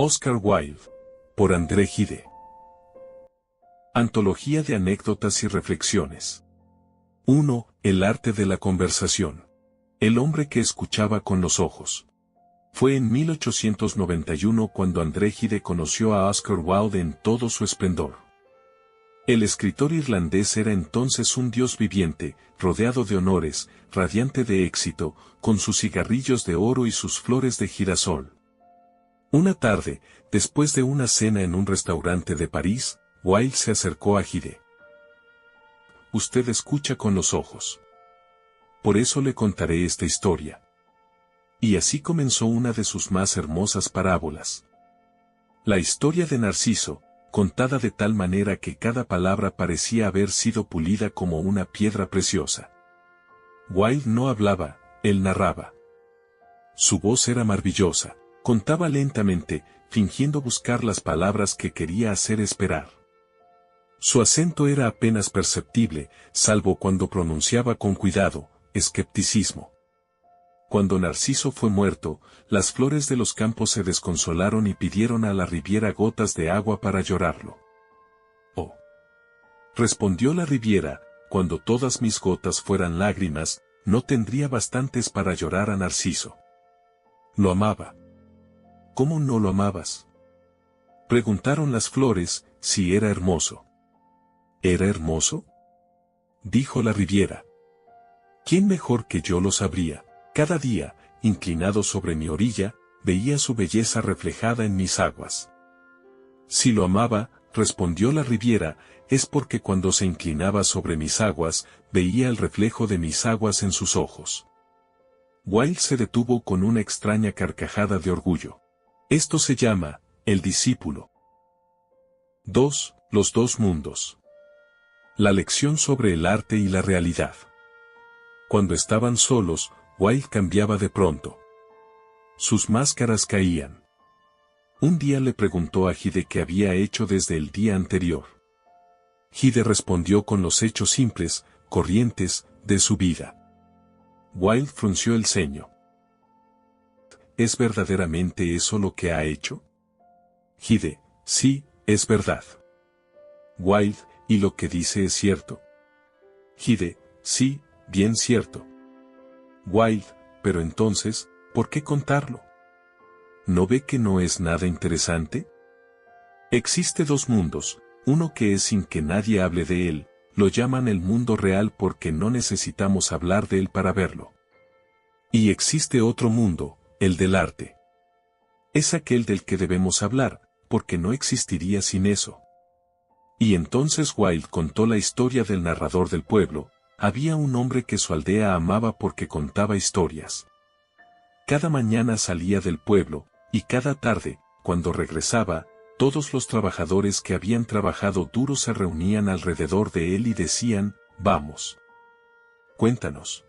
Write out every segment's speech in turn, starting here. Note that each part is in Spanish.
Oscar Wilde. Por André Gide. Antología de anécdotas y reflexiones. 1. El arte de la conversación. El hombre que escuchaba con los ojos. Fue en 1891 cuando André Gide conoció a Oscar Wilde en todo su esplendor. El escritor irlandés era entonces un dios viviente, rodeado de honores, radiante de éxito, con sus cigarrillos de oro y sus flores de girasol. Una tarde, después de una cena en un restaurante de París, Wilde se acercó a Gide. Usted escucha con los ojos. Por eso le contaré esta historia. Y así comenzó una de sus más hermosas parábolas. La historia de Narciso, contada de tal manera que cada palabra parecía haber sido pulida como una piedra preciosa. Wilde no hablaba, él narraba. Su voz era maravillosa, contaba lentamente, fingiendo buscar las palabras que quería hacer esperar. Su acento era apenas perceptible, salvo cuando pronunciaba con cuidado, escepticismo. Cuando Narciso fue muerto, las flores de los campos se desconsolaron y pidieron a la Riviera gotas de agua para llorarlo. Oh. Respondió la Riviera, cuando todas mis gotas fueran lágrimas, no tendría bastantes para llorar a Narciso. Lo amaba. ¿Cómo no lo amabas? Preguntaron las flores, si era hermoso. ¿Era hermoso? Dijo la Riviera. ¿Quién mejor que yo lo sabría? Cada día, inclinado sobre mi orilla, veía su belleza reflejada en mis aguas. Si lo amaba, respondió la Riviera, es porque cuando se inclinaba sobre mis aguas, veía el reflejo de mis aguas en sus ojos. Wilde se detuvo con una extraña carcajada de orgullo. Esto se llama, el discípulo. 2. Los dos mundos. La lección sobre el arte y la realidad. Cuando estaban solos, Wilde cambiaba de pronto. Sus máscaras caían. Un día le preguntó a Gide qué había hecho desde el día anterior. Gide respondió con los hechos simples, corrientes, de su vida. Wilde frunció el ceño. ¿Es verdaderamente eso lo que ha hecho? Gide, sí, es verdad. Wilde, ¿y lo que dice es cierto? Gide, sí, bien cierto. Wilde, pero entonces, ¿por qué contarlo? ¿No ve que no es nada interesante? Existe dos mundos, uno que es sin que nadie hable de él, lo llaman el mundo real porque no necesitamos hablar de él para verlo. Y existe otro mundo, el del arte. Es aquel del que debemos hablar, porque no existiría sin eso. Y entonces Wilde contó la historia del narrador del pueblo. Había un hombre que su aldea amaba porque contaba historias. Cada mañana salía del pueblo, y cada tarde, cuando regresaba, todos los trabajadores que habían trabajado duro se reunían alrededor de él y decían, vamos. Cuéntanos.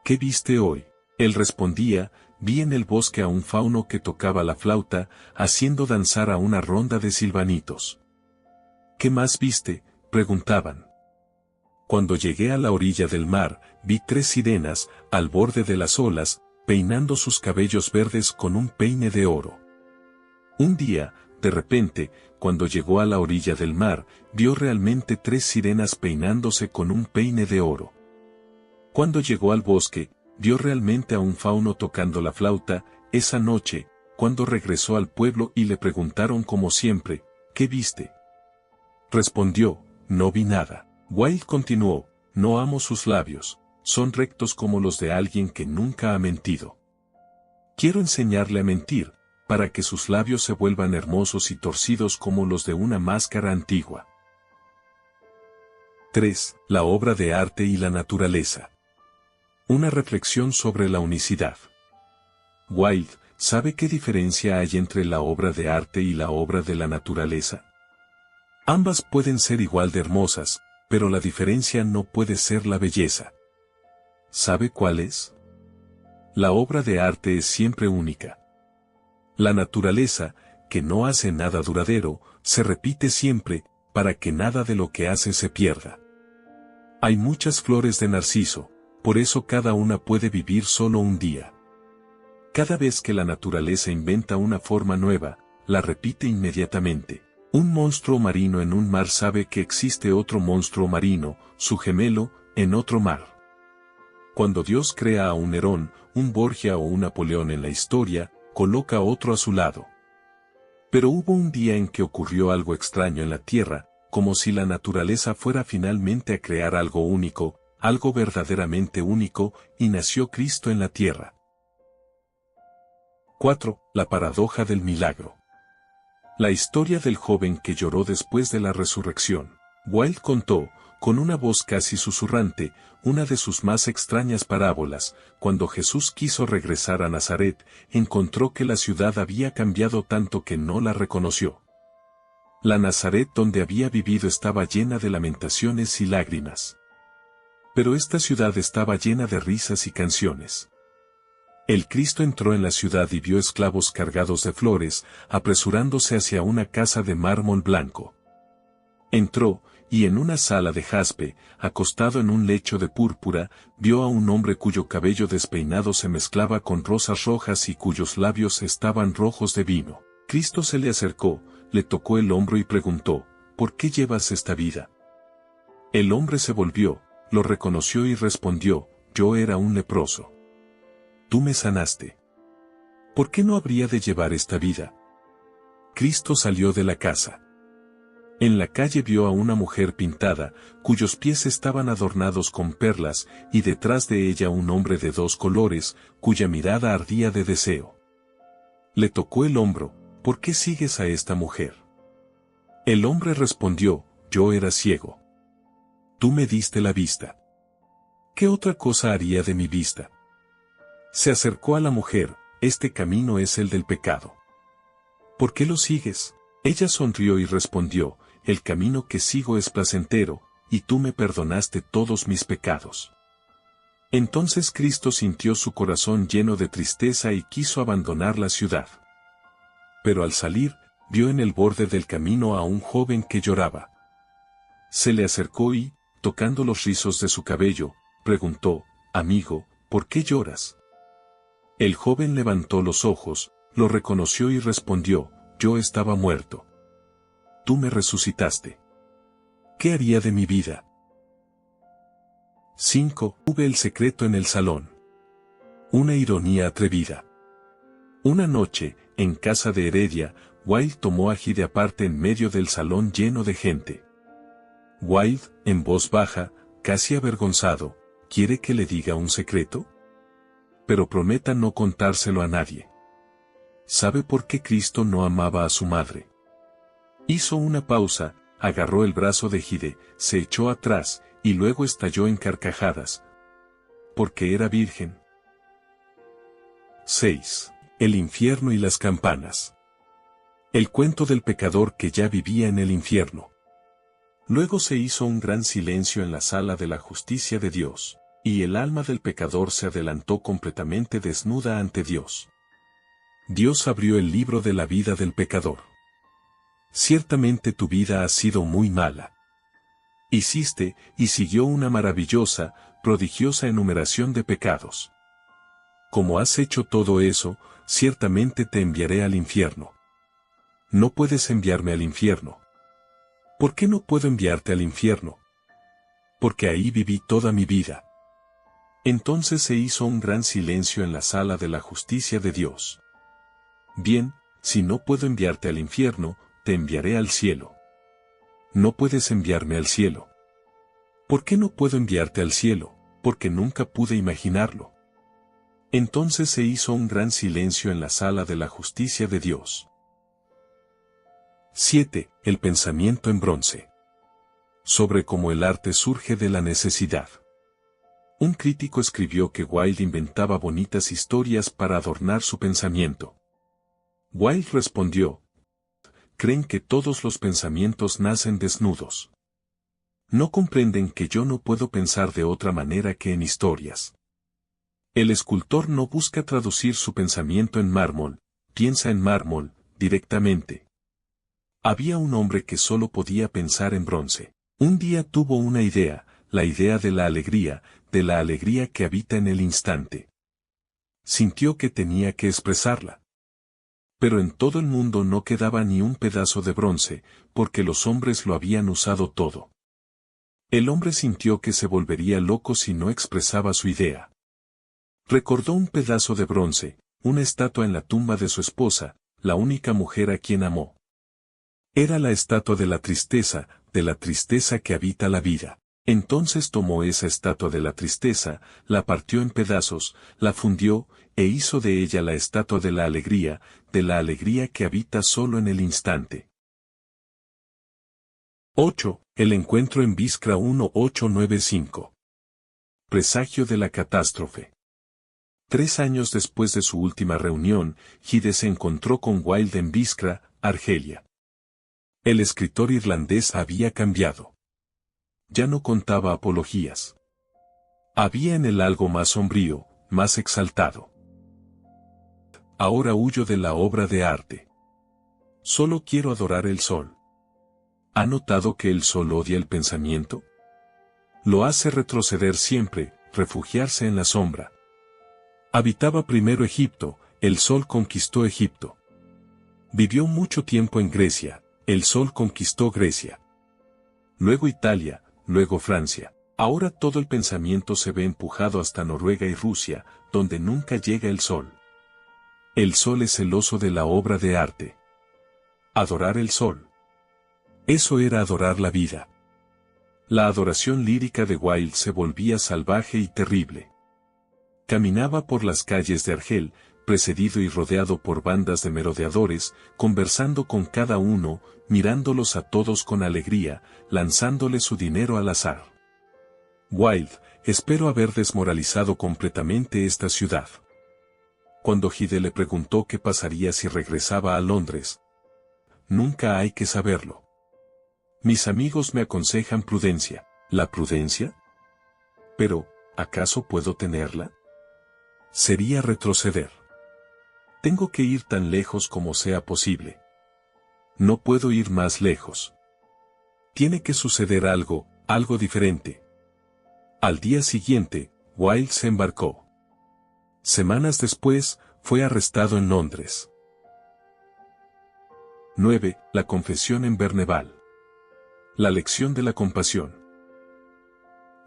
¿Qué viste hoy? Él respondía, vi en el bosque a un fauno que tocaba la flauta, haciendo danzar a una ronda de silbanitos. ¿Qué más viste?, preguntaban. Cuando llegué a la orilla del mar, vi 3 sirenas, al borde de las olas, peinando sus cabellos verdes con un peine de oro. Un día, de repente, cuando llegó a la orilla del mar, vio realmente 3 sirenas peinándose con un peine de oro. Cuando llegó al bosque, vio realmente a un fauno tocando la flauta. Esa noche, cuando regresó al pueblo y le preguntaron como siempre, ¿qué viste? Respondió, no vi nada. Wilde continuó, no amo sus labios, son rectos como los de alguien que nunca ha mentido. Quiero enseñarle a mentir, para que sus labios se vuelvan hermosos y torcidos como los de una máscara antigua. 3. La obra de arte y la naturaleza. Una reflexión sobre la unicidad. Wilde, ¿sabe qué diferencia hay entre la obra de arte y la obra de la naturaleza? Ambas pueden ser igual de hermosas, pero la diferencia no puede ser la belleza. ¿Sabe cuál es? La obra de arte es siempre única. La naturaleza, que no hace nada duradero, se repite siempre, para que nada de lo que hace se pierda. Hay muchas flores de narciso, por eso cada una puede vivir solo un día. Cada vez que la naturaleza inventa una forma nueva, la repite inmediatamente. Un monstruo marino en un mar sabe que existe otro monstruo marino, su gemelo, en otro mar. Cuando Dios crea a un Nerón, un Borgia o un Napoleón en la historia, coloca otro a su lado. Pero hubo un día en que ocurrió algo extraño en la tierra, como si la naturaleza fuera finalmente a crear algo único, algo verdaderamente único, y nació Cristo en la tierra. 4. La paradoja del milagro. La historia del joven que lloró después de la resurrección. Wilde contó, con una voz casi susurrante, una de sus más extrañas parábolas. Cuando Jesús quiso regresar a Nazaret, encontró que la ciudad había cambiado tanto que no la reconoció. La Nazaret donde había vivido estaba llena de lamentaciones y lágrimas. Pero esta ciudad estaba llena de risas y canciones. El Cristo entró en la ciudad y vio esclavos cargados de flores, apresurándose hacia una casa de mármol blanco. Entró, y en una sala de jaspe, acostado en un lecho de púrpura, vio a un hombre cuyo cabello despeinado se mezclaba con rosas rojas y cuyos labios estaban rojos de vino. Cristo se le acercó, le tocó el hombro y preguntó, ¿por qué llevas esta vida? El hombre se volvió, lo reconoció y respondió, yo era un leproso. Tú me sanaste. ¿Por qué no habría de llevar esta vida? Cristo salió de la casa. En la calle vio a una mujer pintada, cuyos pies estaban adornados con perlas, y detrás de ella un hombre de 2 colores, cuya mirada ardía de deseo. Le tocó el hombro, ¿por qué sigues a esta mujer? El hombre respondió, yo era ciego. Tú me diste la vista. ¿Qué otra cosa haría de mi vista? Se acercó a la mujer, este camino es el del pecado. ¿Por qué lo sigues? Ella sonrió y respondió, el camino que sigo es placentero, y tú me perdonaste todos mis pecados. Entonces Cristo sintió su corazón lleno de tristeza y quiso abandonar la ciudad. Pero al salir, vio en el borde del camino a un joven que lloraba. Se le acercó y, tocando los rizos de su cabello, preguntó, amigo, ¿por qué lloras? El joven levantó los ojos, lo reconoció y respondió, yo estaba muerto. Tú me resucitaste. ¿Qué haría de mi vida? 5. Tuve el secreto en el salón. Una ironía atrevida. Una noche, en casa de Heredia, Wilde tomó a Hyde aparte en medio del salón lleno de gente. Wilde, en voz baja, casi avergonzado, ¿quiere que le diga un secreto? Pero prometa no contárselo a nadie. ¿Sabe por qué Cristo no amaba a su madre? Hizo una pausa, agarró el brazo de Hyde, se echó atrás, y luego estalló en carcajadas. Porque era virgen. 6. El infierno y las campanas. El cuento del pecador que ya vivía en el infierno. Luego se hizo un gran silencio en la sala de la justicia de Dios, y el alma del pecador se adelantó completamente desnuda ante Dios. Dios abrió el libro de la vida del pecador. Ciertamente tu vida ha sido muy mala. Hiciste, y siguió una maravillosa, prodigiosa enumeración de pecados. Como has hecho todo eso, ciertamente te enviaré al infierno. No puedes enviarme al infierno. ¿Por qué no puedo enviarte al infierno? Porque ahí viví toda mi vida. Entonces se hizo un gran silencio en la sala de la justicia de Dios. Bien, si no puedo enviarte al infierno, te enviaré al cielo. No puedes enviarme al cielo. ¿Por qué no puedo enviarte al cielo? Porque nunca pude imaginarlo. Entonces se hizo un gran silencio en la sala de la justicia de Dios. 7. El pensamiento en bronce. Sobre cómo el arte surge de la necesidad. Un crítico escribió que Wilde inventaba bonitas historias para adornar su pensamiento. Wilde respondió, creen que todos los pensamientos nacen desnudos. No comprenden que yo no puedo pensar de otra manera que en historias. El escultor no busca traducir su pensamiento en mármol, piensa en mármol, directamente. Había un hombre que solo podía pensar en bronce. Un día tuvo una idea, la idea de la alegría que habita en el instante. Sintió que tenía que expresarla. Pero en todo el mundo no quedaba ni un pedazo de bronce, porque los hombres lo habían usado todo. El hombre sintió que se volvería loco si no expresaba su idea. Recordó un pedazo de bronce, una estatua en la tumba de su esposa, la única mujer a quien amó. Era la estatua de la tristeza que habita la vida. Entonces tomó esa estatua de la tristeza, la partió en pedazos, la fundió, e hizo de ella la estatua de la alegría que habita solo en el instante. 8. El encuentro en Biskra 1895. Presagio de la catástrofe. 3 años después de su última reunión, Gide se encontró con Wilde en Biskra, Argelia. El escritor irlandés había cambiado. Ya no contaba apologías. Había en él algo más sombrío, más exaltado. Ahora huyo de la obra de arte. Solo quiero adorar el sol. ¿Ha notado que el sol odia el pensamiento? Lo hace retroceder siempre, refugiarse en la sombra. Habitaba primero Egipto, el sol conquistó Egipto. Vivió mucho tiempo en Grecia, el sol conquistó Grecia. Luego Italia, luego Francia. Ahora todo el pensamiento se ve empujado hasta Noruega y Rusia, donde nunca llega el sol. El sol es celoso de la obra de arte. Adorar el sol. Eso era adorar la vida. La adoración lírica de Wilde se volvía salvaje y terrible. Caminaba por las calles de Argel, precedido y rodeado por bandas de merodeadores, conversando con cada uno, mirándolos a todos con alegría, lanzándole su dinero al azar. Wilde, espero haber desmoralizado completamente esta ciudad. Cuando Gide le preguntó qué pasaría si regresaba a Londres. Nunca hay que saberlo. Mis amigos me aconsejan prudencia. ¿La prudencia? Pero, ¿acaso puedo tenerla? Sería retroceder. Tengo que ir tan lejos como sea posible. No puedo ir más lejos. Tiene que suceder algo diferente. Al día siguiente, Wilde se embarcó. Semanas después, fue arrestado en Londres. 9. La confesión en Berneval. La lección de la compasión.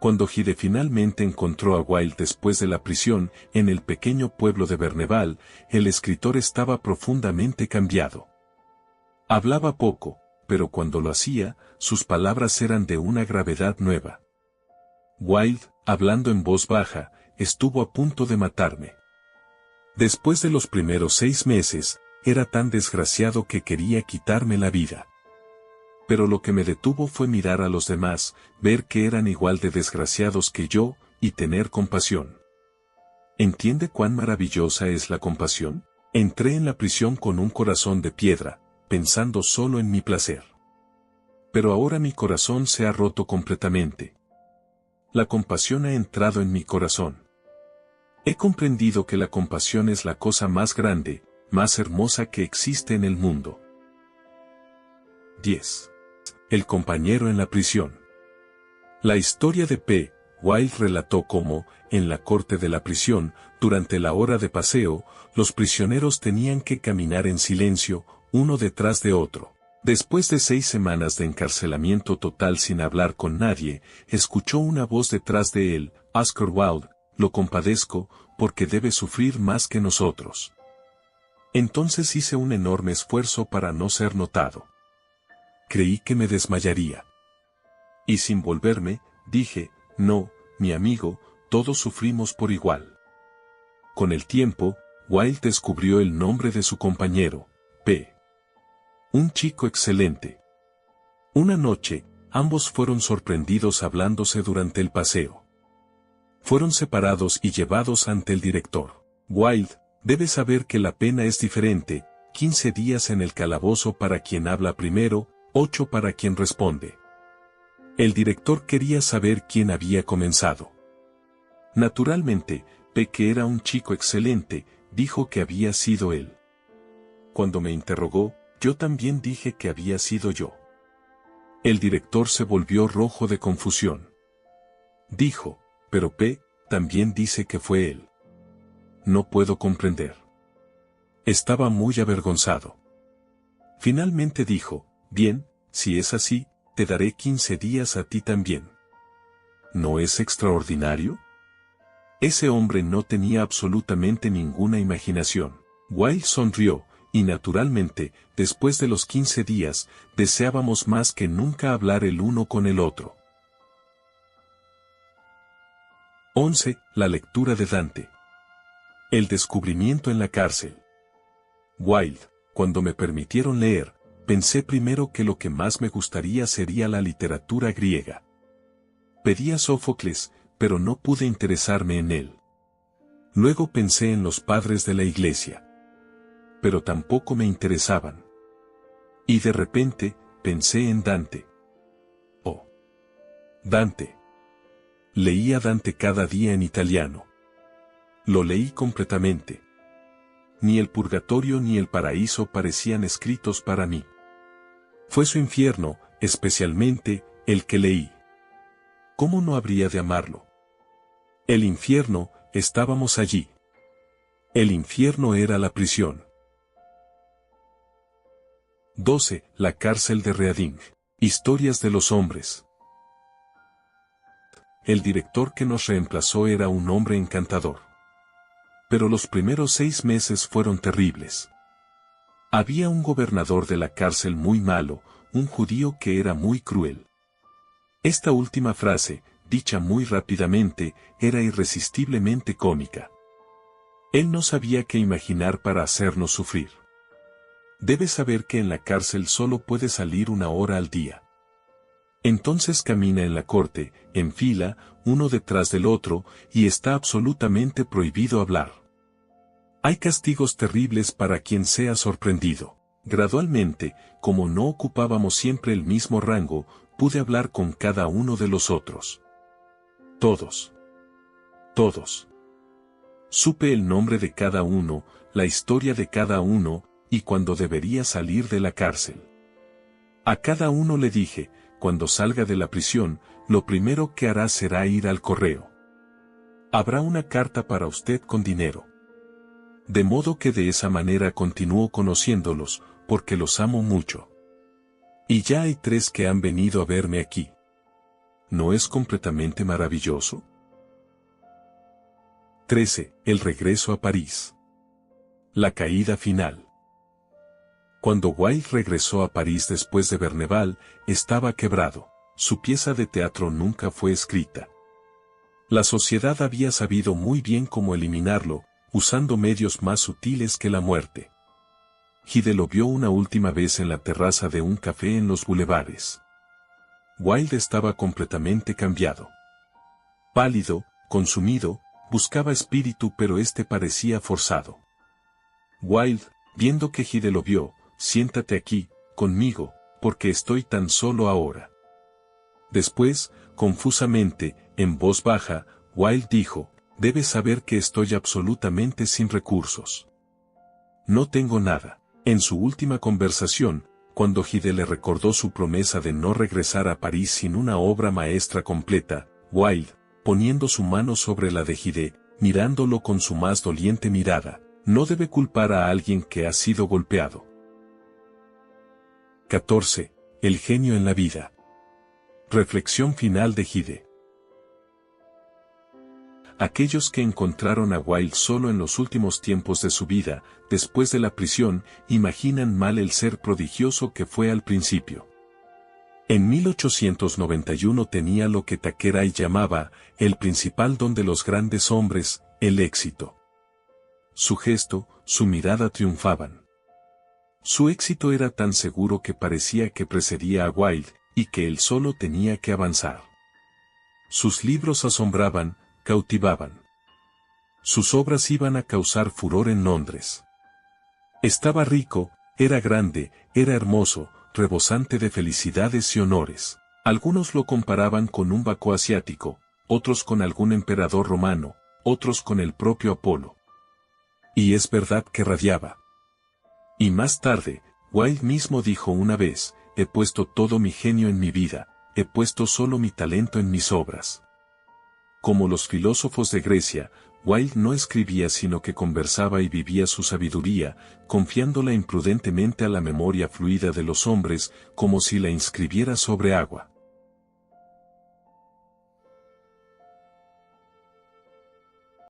Cuando Gide finalmente encontró a Wilde después de la prisión, en el pequeño pueblo de Berneval, el escritor estaba profundamente cambiado. Hablaba poco, pero cuando lo hacía, sus palabras eran de una gravedad nueva. Wilde, hablando en voz baja, estuvo a punto de matarme. Después de los primeros 6 meses, era tan desgraciado que quería quitarme la vida. Pero lo que me detuvo fue mirar a los demás, ver que eran igual de desgraciados que yo, y tener compasión. ¿Entiende cuán maravillosa es la compasión? Entré en la prisión con un corazón de piedra, pensando solo en mi placer. Pero ahora mi corazón se ha roto completamente. La compasión ha entrado en mi corazón. He comprendido que la compasión es la cosa más grande, más hermosa que existe en el mundo. 10. El compañero en la prisión. La historia de P. Wilde relató cómo, en la corte de la prisión, durante la hora de paseo, los prisioneros tenían que caminar en silencio, uno detrás de otro. Después de 6 semanas de encarcelamiento total sin hablar con nadie, escuchó una voz detrás de él: Oscar Wilde, lo compadezco, porque debe sufrir más que nosotros. Entonces hice un enorme esfuerzo para no ser notado. Creí que me desmayaría. Y sin volverme, dije: no, mi amigo, todos sufrimos por igual. Con el tiempo, Wilde descubrió el nombre de su compañero, P. Un chico excelente. Una noche, ambos fueron sorprendidos hablándose durante el paseo. Fueron separados y llevados ante el director. Wilde, debe saber que la pena es diferente: 15 días en el calabozo para quien habla primero, 8 para quien responde. El director quería saber quién había comenzado. Naturalmente, P., que era un chico excelente, dijo que había sido él. Cuando me interrogó, yo también dije que había sido yo. El director se volvió rojo de confusión. Dijo: pero P. también dice que fue él. No puedo comprender. Estaba muy avergonzado. Finalmente dijo, bien, si es así, te daré 15 días a ti también. ¿No es extraordinario? Ese hombre no tenía absolutamente ninguna imaginación. Wilde sonrió, y naturalmente, después de los 15 días, deseábamos más que nunca hablar el uno con el otro. 11. La lectura de Dante. El descubrimiento en la cárcel. Wilde, cuando me permitieron leer, pensé primero que lo que más me gustaría sería la literatura griega. Pedí a Sófocles, pero no pude interesarme en él. Luego pensé en los padres de la iglesia. Pero tampoco me interesaban. Y de repente, pensé en Dante. Oh. Dante. Leía Dante cada día en italiano. Lo leí completamente. Ni el purgatorio ni el paraíso parecían escritos para mí. Fue su infierno, especialmente, el que leí. ¿Cómo no habría de amarlo? El infierno, estábamos allí. El infierno era la prisión. 12. La cárcel de Reading. Historias de los hombres. El director que nos reemplazó era un hombre encantador. Pero los primeros 6 meses fueron terribles. Había un gobernador de la cárcel muy malo, un judío que era muy cruel. Esta última frase, dicha muy rápidamente, era irresistiblemente cómica. Él no sabía qué imaginar para hacernos sufrir. Debes saber que en la cárcel solo puede salir 1 hora al día. Entonces camina en la corte, en fila, uno detrás del otro, y está absolutamente prohibido hablar. Hay castigos terribles para quien sea sorprendido. Gradualmente, como no ocupábamos siempre el mismo rango, pude hablar con cada uno de los otros. Todos. Todos. Supe el nombre de cada uno, la historia de cada uno, y cuando debería salir de la cárcel. A cada uno le dije, cuando salga de la prisión, lo primero que hará será ir al correo. Habrá una carta para usted con dinero. De modo que de esa manera continúo conociéndolos, porque los amo mucho. Y ya hay 3 que han venido a verme aquí. ¿No es completamente maravilloso? 13. El regreso a París. La caída final. Cuando Wilde regresó a París después de Berneval, estaba quebrado. Su pieza de teatro nunca fue escrita. La sociedad había sabido muy bien cómo eliminarlo, usando medios más sutiles que la muerte. Gide lo vio una última vez en la terraza de un café en los bulevares. Wilde estaba completamente cambiado. Pálido, consumido, buscaba espíritu pero este parecía forzado. Wilde, viendo que Gide lo vio, siéntate aquí, conmigo, porque estoy tan solo ahora. Después, confusamente, en voz baja, Wilde dijo, debes saber que estoy absolutamente sin recursos. No tengo nada. En su última conversación, cuando Gide le recordó su promesa de no regresar a París sin una obra maestra completa, Wilde, poniendo su mano sobre la de Gide, mirándolo con su más doliente mirada, no debe culpar a alguien que ha sido golpeado. 14. El genio en la vida. Reflexión final de Gide. Aquellos que encontraron a Wilde solo en los últimos tiempos de su vida, después de la prisión, imaginan mal el ser prodigioso que fue al principio. En 1891 tenía lo que Thackeray llamaba, el principal don de los grandes hombres, el éxito. Su gesto, su mirada triunfaban. Su éxito era tan seguro que parecía que precedía a Wilde, y que él solo tenía que avanzar. Sus libros asombraban, cautivaban. Sus obras iban a causar furor en Londres. Estaba rico, era grande, era hermoso, rebosante de felicidades y honores. Algunos lo comparaban con un Baco asiático, otros con algún emperador romano, otros con el propio Apolo. Y es verdad que radiaba. Y más tarde, Wilde mismo dijo una vez, he puesto todo mi genio en mi vida, he puesto solo mi talento en mis obras. Como los filósofos de Grecia, Wilde no escribía sino que conversaba y vivía su sabiduría, confiándola imprudentemente a la memoria fluida de los hombres, como si la inscribiera sobre agua.